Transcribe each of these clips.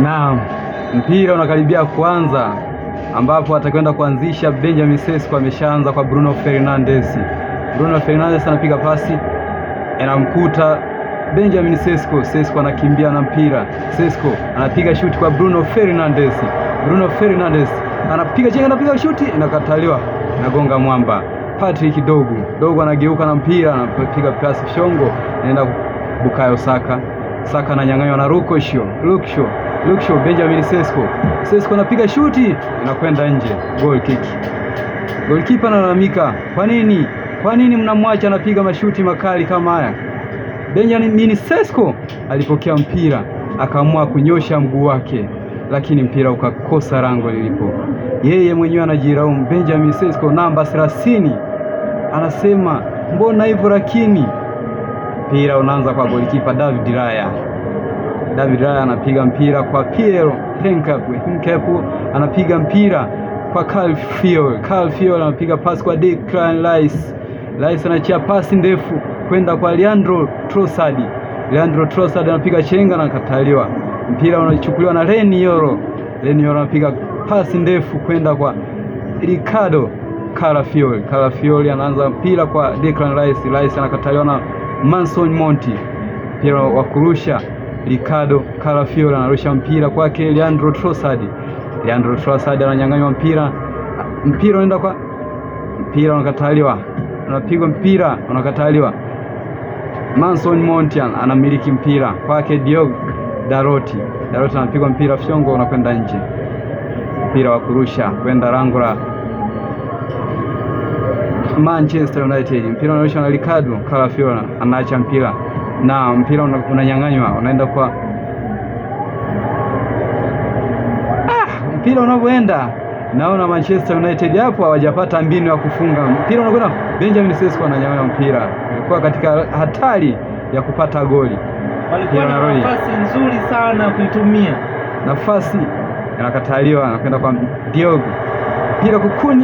Naam, mpira unakaribia kuanza ambapo atakwenda kuanzisha Benjamin Sesko. Ameshaanza kwa Bruno Fernandes. Bruno Fernandes anapiga pasi, anamkuta Benjamin Sesko. Sesko anakimbia na mpira. Sesko anapiga shuti kwa Bruno Fernandes. Bruno Fernandes anapiga chenga, anapiga shuti, inakataliwa, inagonga mwamba. Patrick Dogo anageuka na mpira, anapiga pasi shongo, anaenda Bukayo Saka. Saka ananyang'anywa na Luke Shaw. Benjamin Sesko anapiga shuti, inakwenda nje. Goal kick. Goalkeeper analalamika, kwa nini mnamwacha anapiga mashuti makali kama haya? Benjamin Sesko alipokea mpira, akaamua kunyosha mguu wake, lakini mpira ukakosa rango lilipo. Yeye mwenyewe anajiraumu. Benjamin Sesko namba 30 anasema mbona hivyo? Lakini mpira unaanza kwa goalkeeper David Raya anapiga mpira kwa Pierre Henkepu anapiga mpira kwa Carl Fiol anapiga pasi kwa Declan Rice anachia pasi ndefu kwenda kwa Leandro Trossard anapiga chenga na kataliwa. Mpira unachukuliwa na Reniero anapiga pasi ndefu kwenda kwa Ricardo Calafiori anaanza mpira kwa Declan Rice anakataliwa na Mason Mount. Mpira wa kurusha, Ricardo Calafiori anarusha mpira kwake Leandro Trossard ananyang'anywa mpira unaenda kwa mpira unakataliwa, unapigwa mpira unakataliwa. Mason Mount anamiliki mpira kwake Diogo Dalot anapigwa mpira fyongo unakwenda nje. Mpira wa kurusha kwenda lango la Manchester United. Mpira unarusha na Ricardo Calafiori anaacha mpira na mpira unanyang'anywa unaenda kwa mpira unavyoenda, naona Manchester United hapo hawajapata mbinu ya kufunga. Mpira unakwenda, Benjamin Sesko ananyang'anya mpira, ilikuwa katika hatari ya kupata goli. Walikuwa na nafasi nzuri sana kuitumia, nafasi inakataliwa, anakwenda kwa Diogo. Mpira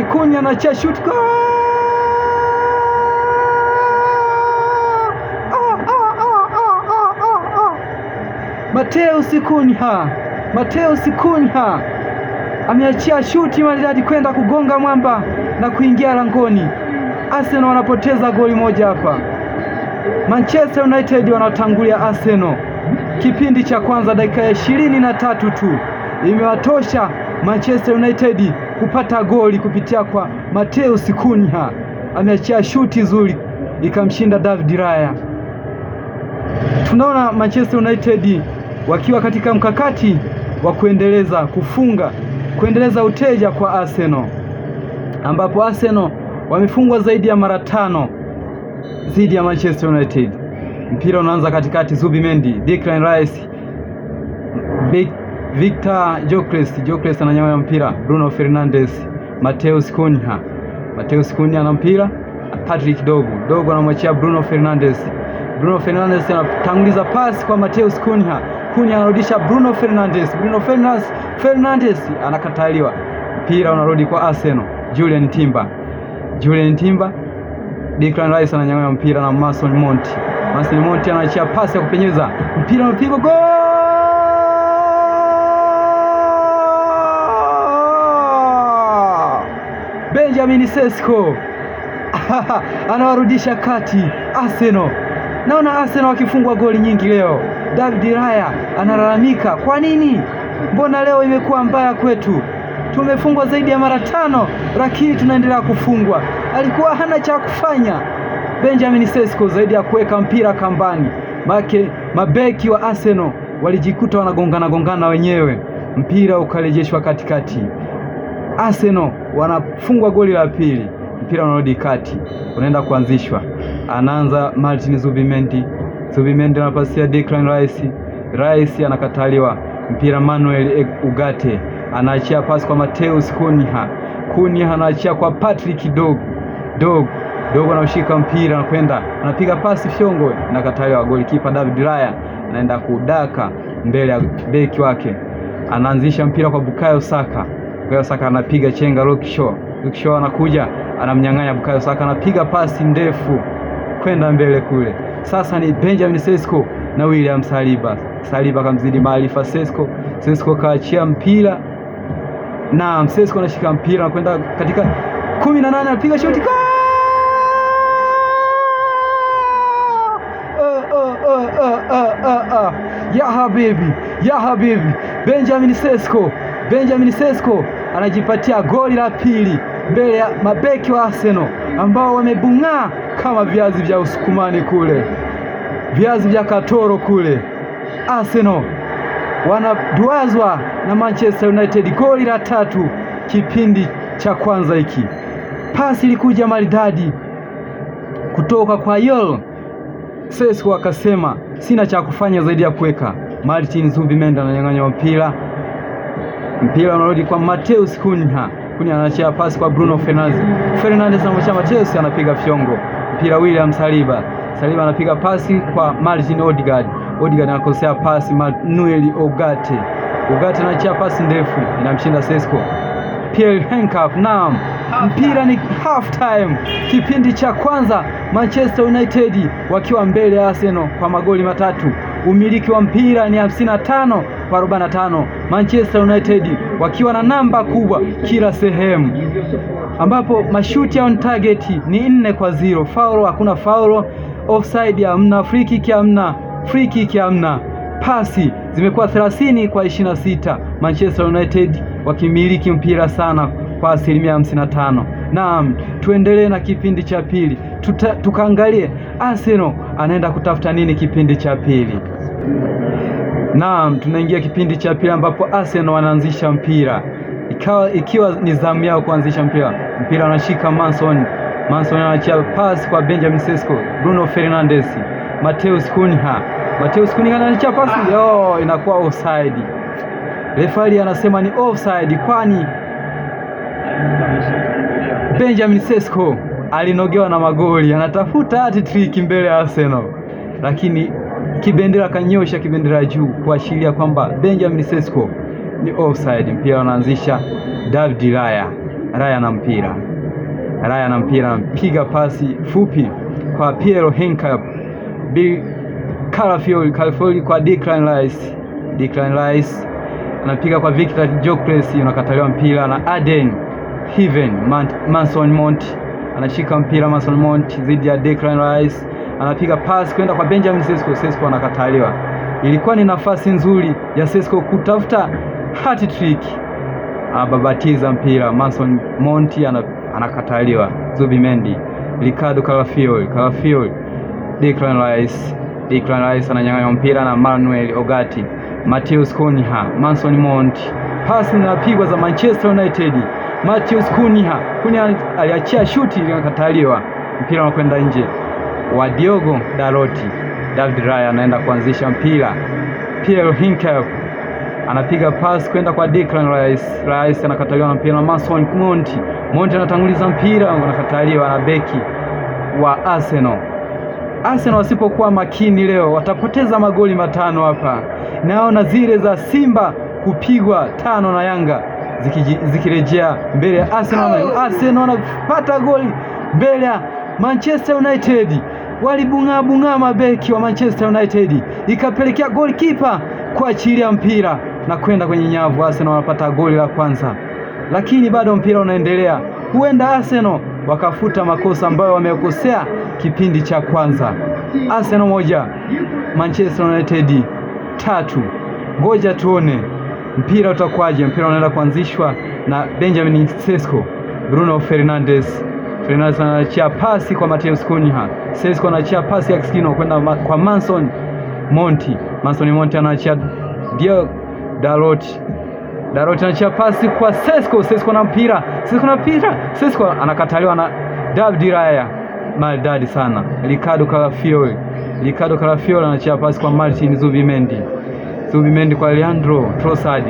Kunya anachia shoot goal. Mateus Cunha ameachia shuti maridadi kwenda kugonga mwamba na kuingia langoni. Arsenal wanapoteza goli moja hapa. Manchester United wanatangulia Arsenal. Kipindi cha kwanza dakika ya 23 tu imewatosha Manchester United kupata goli kupitia kwa Mateus Cunha. Ameachia shuti nzuri ikamshinda David Raya. Tunaona Manchester United wakiwa katika mkakati wa kuendeleza uteja kwa Arsenal, ambapo Arsenal wamefungwa zaidi ya mara 5 dhidi ya Manchester United. Mpira unaanza katikati, Zubimendi, Declan Rice, Victor Gyökeres ananyang'anya mpira, Bruno Fernandes, Mateus Cunha na mpira, Patrick Dogo anamwachia Bruno Fernandes anatanguliza pasi kwa Mateus Cunha anarudisha Bruno Fernandes anakataliwa. Mpira unarudi kwa Arsenal, Julian Timber, Declan Rice ananyang'anya mpira na Mason Mount anachia pasi ya kupenyeza, mpira unapigwa goal. Benjamin Sesko anawarudisha kati Arsenal. Naona Arsenal wakifungwa goli nyingi leo. David Raya analalamika, kwa nini? Mbona leo imekuwa mbaya kwetu? Tumefungwa zaidi ya mara 5 lakini tunaendelea kufungwa. Alikuwa hana cha kufanya Benjamin Sesko zaidi ya kuweka mpira kambani. Mabeki wa Arsenal walijikuta wanagongana wenyewe. Mpira ukarejeshwa katikati. Arsenal wanafungwa goli la pili. Mpira unarudi kati, unaenda kuanzishwa. Anaanza Martin Zubimendi anapasia Declan Rice anakataliwa. Mpira Manuel Ugarte anaachia pasi kwa Mateus Cunha anaachia kwa Patrick Dogo anashika mpira anakwenda, anapiga pasi fyongo, inakataliwa. Golikipa David Raya anaenda kudaka mbele ya beki wake, anaanzisha mpira kwa Bukayo Saka anapiga chenga. Luke Shaw anakuja, anamnyang'anya Bukayo Saka, anapiga pasi ndefu kwenda mbele kule. Sasa ni Benjamin Sesko na William Saliba kamzidi maarifa Sesko. Sesko kaachia mpira na Sesko anashika mpira na kwenda katika 18, anapiga shoti ya habibi Benjamin Sesko anajipatia goli la pili mbele ya mabeki wa Arsenal ambao wamebung'aa kama viazi vya Usukumani kule, viazi vya Katoro kule. Arsenal wanaduazwa na Manchester United goli la 3 kipindi cha kwanza hiki. Pasi ilikuja maridadi kutoka kwa Yol. Sesko akasema sina cha kufanya zaidi ya kuweka. Martin Zubimendi ananyang'anya mpira unarudi kwa Mateus Cunha. Anachia pasi kwa Bruno Fernandes anamwacha Mateus, anapiga fyongo mpira. William Saliba anapiga pasi kwa Martin Odegaard anakosea pasi. Manuel Ugarte anachia pasi ndefu, inamshinda Sesko. Pierre Henkauf. Naam, mpira ni half time, kipindi cha kwanza, Manchester United wakiwa mbele ya Arsenal kwa magoli 3. Umiliki wa mpira ni 55 kwa 45, Manchester United wakiwa na namba kubwa kila sehemu, ambapo mashuti on target ni 4-0. Foul hakuna foul, offside hamna, free kick hamna. Pasi zimekuwa 30 kwa 26, Manchester United wakimiliki mpira sana kwa 55%. Naam, tuendelee na kipindi cha pili, tukaangalie Arsenal anaenda kutafuta nini kipindi cha pili. Naam, tunaingia kipindi cha pili ambapo Arsenal wanaanzisha mpira, ikiwa ni zamu yao kuanzisha mpira anashika Manson anachia pasi kwa Benjamin Sesko. Bruno Fernandes, Mateus Cunha anachia pasi, inakuwa offside. Refari anasema ni offside, kwani Benjamin Sesko alinogewa na magoli, anatafuta hat-trick mbele ya Arsenal, lakini kibendera kanyosha kibendera juu kuashiria kwamba Benjamin Sesko ni offside. Mpira unaanzisha David Raya na mpira anapiga pasi fupi kwa Pierre Henkauf. Calafiori kwa Declan Rice anapiga kwa Victor Gyökeres, unakataliwa mpira na Aden Heaven. Mason Mount anashika mpira, Mason Mount dhidi ya Declan Rice, anapiga pasi kwenda kwa Benjamin Sesko anakataliwa. Ilikuwa ni nafasi nzuri ya Sesko kutafuta hat-trick, anababatiza mpira. Mason Mount anakataliwa. Zubimendi, Ricardo Calafiori, Declan Rice ananyang'anya mpira na Manuel Ugarte. Mateus Cunha, Mason Mount, pasi zinapigwa za Manchester United. Mateus Cunha aliachia shuti likakataliwa, mpira unakwenda nje wa Diogo Dalot. David Raya anaenda kuanzisha mpira. Pierre Henkauf anapiga pasi kwenda kwa Declan Rice anakataliwa na mpira na Mason Mount anatanguliza mpira, anakataliwa na beki wa Arsenal. Wasipokuwa makini leo watapoteza magoli 5 hapa. Naona zile za Simba kupigwa 5 na Yanga zikirejea mbele ya Arsenal wanapata goli mbele ya Manchester United. Walibung'aa mabeki wa Manchester United, ikapelekea goalkeeper kuachilia mpira na kwenda kwenye nyavu. Arsenal wanapata goli la kwanza, lakini bado mpira unaendelea. Huenda Arsenal wakafuta makosa ambayo wamekosea kipindi cha kwanza. Arsenal 1, Manchester United 3. Ngoja tuone mpira utakwaje. Mpira unaenda kuanzishwa na Benjamin Sesko. Bruno Fernandes anachia pasi kwa Mateus Cunha. Sesko anachia pasi ya kiskino kwenda kwa Mason Mount anachia Diogo Dalot anachia pasi kwa Sesko na mpira. Sesko anakataliwa na David Raya, maridadi sana. Ricardo Calafiori anachia pasi kwa Martin Zubimendi kwa Leandro Trossard.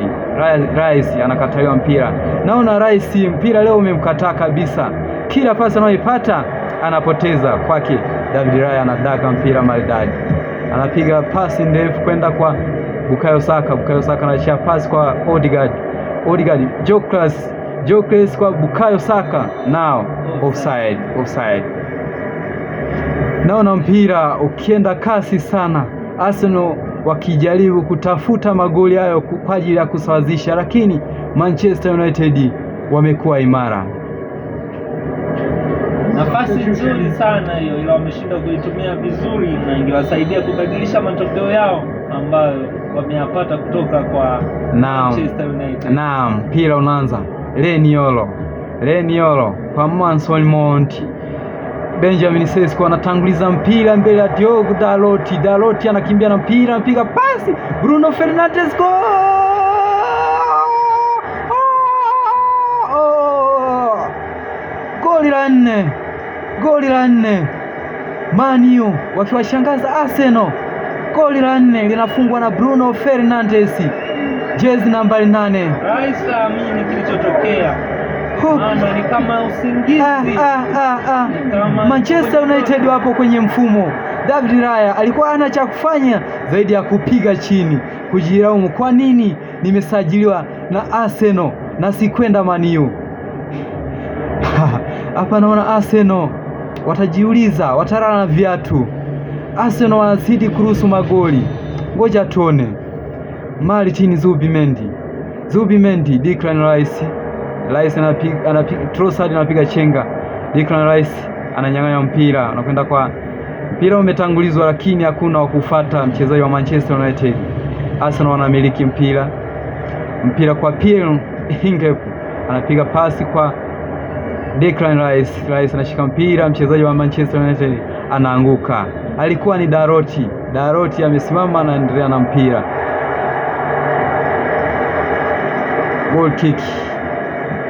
Rice anakataliwa mpira. Naona Rice mpira leo umemkataa kabisa, kila pasi anayoipata anapoteza kwake. David Raya anadaka mpira maridadi, anapiga pasi ndefu kwenda kwa Bukayo Saka anachia pasi kwa Odegaard. Gyökeres kwa Bukayo Saka. Now offside. Naona mpira ukienda kasi sana. Arsenal wakijaribu kutafuta magoli hayo kwa ajili ya kusawazisha, lakini Manchester United wamekuwa imara. Nafasi nzuri sana hiyo, ila wameshindwa kuitumia vizuri, na ingewasaidia kubadilisha matokeo yao ambayo wameyapata kutoka kwa Manchester United. Naam, mpira unaanza. Reniolo kwa Mason Mount. Benjamin Sesko anatanguliza mpira mbele ya Diogo Dalot. Dalot anakimbia na mpira, anapiga pasi, Bruno Fernandes, goal! Goli la nne. Man U wakiwashangaza Arsenal. Goli la 4 linafungwa na Bruno Fernandes, jezi nambari 8. Rais amini kilichotokea. Maana ni kama usingizi. Manchester United wapo kwenye mfumo. David Raya alikuwa hana cha kufanya zaidi ya kupiga chini, kujilaumu, kwa nini nimesajiliwa na Arsenal na sikwenda Man U? Hapa naona Arsenal watajiuliza, watalala na viatu. Arsenal wanazidi kuruhusu magoli. Ngoja tuone. Martin Zubimendi, Declan Rice anapiga Trossard, anapiga chenga. Declan Rice ananyang'anya mpira, anakwenda kwa mpira umetangulizwa, lakini hakuna wa kufuata mchezaji wa Manchester United. Arsenal wanamiliki mpira kwa Pierre Hingep, anapiga pasi kwa Declan Rice. Rice anashika mpira, mchezaji wa Manchester United anaanguka. Alikuwa ni Daroti amesimama, anaendelea na mpira. Goal kick.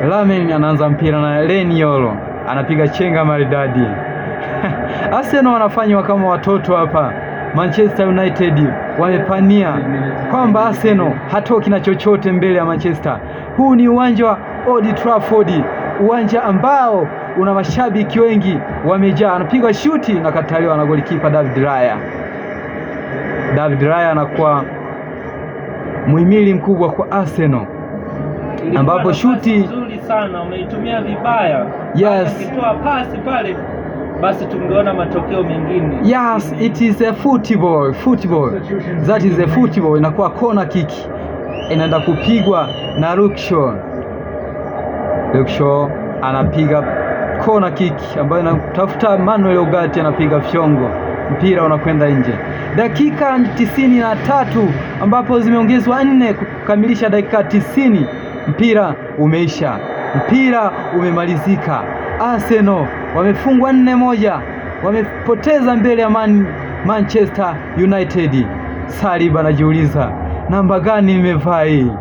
Lamen anaanza mpira na Reniolo anapiga chenga maridadi. Arsenal wanafanywa kama watoto hapa. Manchester United wamepania kwamba Arsenal hatoki na chochote mbele ya Manchester. Huu ni uwanja wa Old Trafford, uwanja ambao una mashabiki wengi wamejaa. Anapiga shuti na kataliwa na golikipa David Raya anakuwa muhimili mkubwa kwa Arsenal, ambapo shuti nzuri sana umeitumia vibaya. Yes. Akitoa pasi pale basi tungeona matokeo mengine. Yes, it is a football. That is a football. Inakuwa corner kick, inaenda kupigwa na Luke Shaw anapiga corner kick ambayo inatafuta Manuel Ugarte, anapiga fyongo, mpira unakwenda nje. Dakika 93 ambapo zimeongezwa 4 kukamilisha dakika 90. Mpira umeisha, mpira umemalizika. Arsenal wamefungwa 4-1, wamepoteza mbele ya Manchester United. Saliba anajiuliza, namba gani nimevaa hii?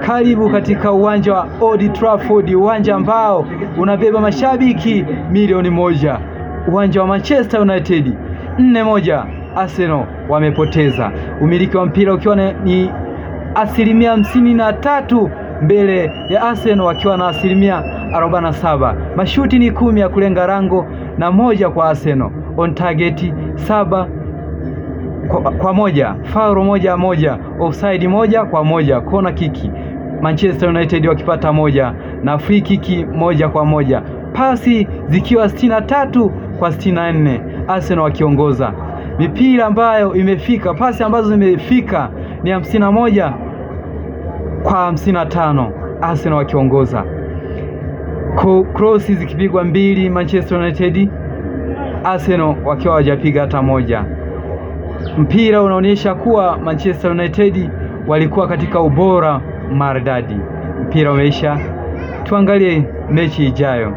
Karibu katika uwanja wa Old Trafford, uwanja ambao unabeba mashabiki milioni 1. Uwanja wa Manchester United 4-1, Arsenal wamepoteza. Umiliki wa mpira ukiwa ni 53% mbele ya Arsenal wakiwa na 47%. Mashuti ni 10 ya kulenga rango na 1 kwa Arsenal. On target 7 kwa 1, foul 1, offside 1 kwa 1, corner kick Manchester United wakipata 1 na free kick 1 kwa 1. Pasi zikiwa 63 kwa 64, Arsenal wakiongoza. Mipira ambayo imefika, pasi ambazo zimefika ni 51 kwa 55, Arsenal wakiongoza. Cross zikipigwa 2 Manchester United, Arsenal wakiwa hawajapiga hata 1. Mpira unaonyesha kuwa Manchester United walikuwa katika ubora maridadi. Mpira umeisha, tuangalie mechi ijayo.